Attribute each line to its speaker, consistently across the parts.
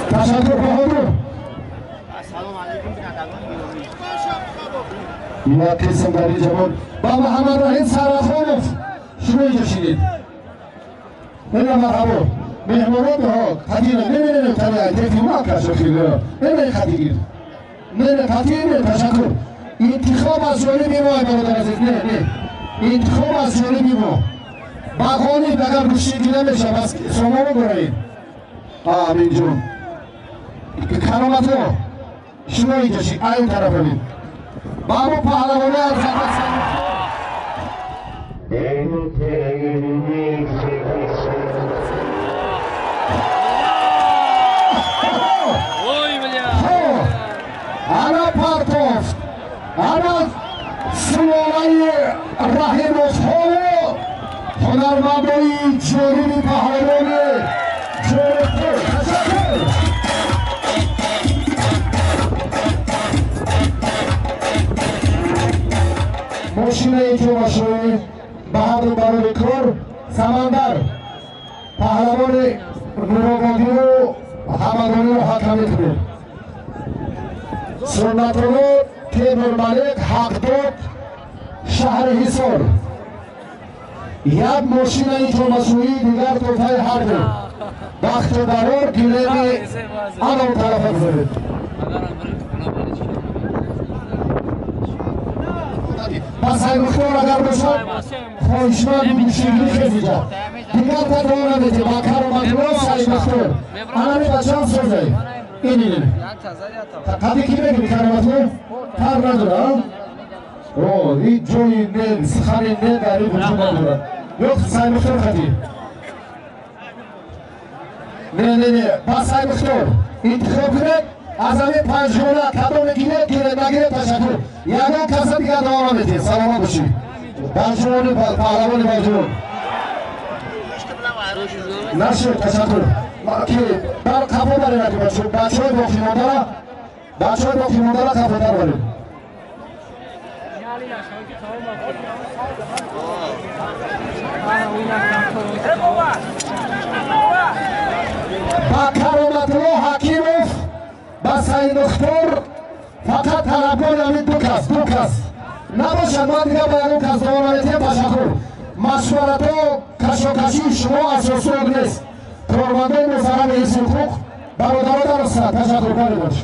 Speaker 1: تشکر بهادر.
Speaker 2: السلام علیکم
Speaker 1: این قسم در جوان با محمد رحیم سرخانوف شما اینجا شدید. نه مرحبا. مهمانات ها خدیره نه تنها تفی ما کشف خیلی نه خدیره نه خدیره تشکر. انتخاب از جانب ما برادر عزیز نه انتخاب از جانب ما باقانی اگر گوشی دیده میشه بس شما رو برایید. آمین جون کرامت ها شما اینجا شید این طرف ببین بابا پهلوانی ارزقت انا پارتوف انا سلوانی رحیموف ها هنرمندای جنوبی پهلوانی جنوب ماشین اینجا باشه بهادر باربکر سمندر پهلوان نوروبادی و همدانی رو حاکمیت بود سنت الله تیمور ملک حق داد شهر حصار یک ماشین اینجا مصنوعی دیگر توفای هر دو بخت درار گیلمی آن طرف بزرید پس های مختار اگر باشد خواهشمند موشیگی خیلی جا دیگر تدوانه بیتی با کار و مجموع های مختار انامی بچه هم سوزه اینی قدی کی بگیم کرامتو؟ تر نداره اوه این جوی نه سخنی نه داری وجود نداره یک سای مختار قدی نه پس های مختار انتخاب کنه از همین پنجگونه کدام گیره نگیره تشکر یعنی کسی دیگر دوام میده سلامت باشید پنجگونه پهلوان پنجگونه نشد تشکر که بر کفا بره نکی بچه های باقی مانده را کفا در بره با کرامت الله حکیموف بس این دختر فقط طلبان همین دو کس نباشد ما دیگه باید اون کس دوانایتی تشکر مشورت و کشاکشی شما اساسی نیست کارمندای محترم حزب حقوق برادران در استاد تشکر کنید باش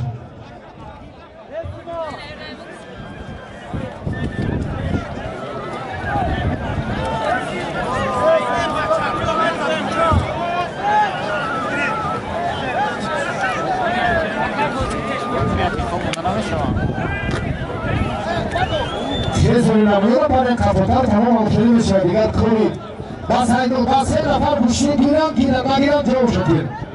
Speaker 1: چیزی نمیاد برای کفوتر تمام ممکنی میشه دیگر کنید بس این نفر گوشی گیرم نگیرم جواب شدید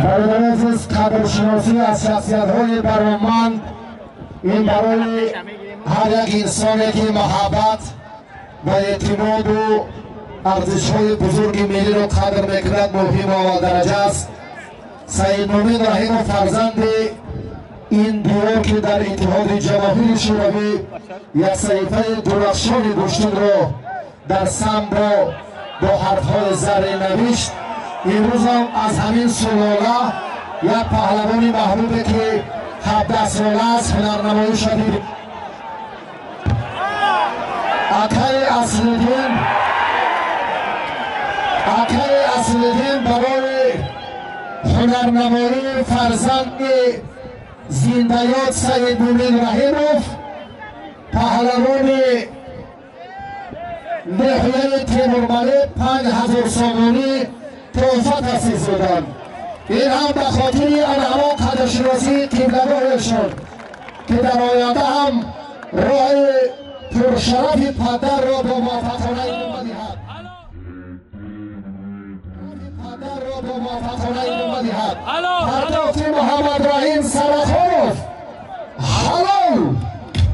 Speaker 1: برادران عزیز قدرشناسی از شخصیت‌های برامند این برای هر یک انسانی که محبت و اعتماد و ارزش‌های بزرگ ملی را قدر می‌کند مهم و درجه است. سید نومید رحیم فرزند این دیوار که در اتحاد جماهیر شوروی یک صحیفه درخشان گشتون را در سم با حرف‌های زرین نوشت. امروز هم از همین سلاله یک پهلوانی محبوبه که 17 ساله است هنرنمایی شدید اکای اصلدین برای هنرنمایی فرزند زندیات سید نومید رحیموف پهلوان نحوه تیمور ملک 5000 سامانی تحفه تأسیس دادند. این هم به خاطر آنها قدرشناسی قبله‌هایشان که در آینده هم راه پرشرف پدر را با موفقانه ادامه دهد. پرداخت محمد رحیم سرخانوف. هلو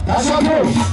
Speaker 1: تشکر.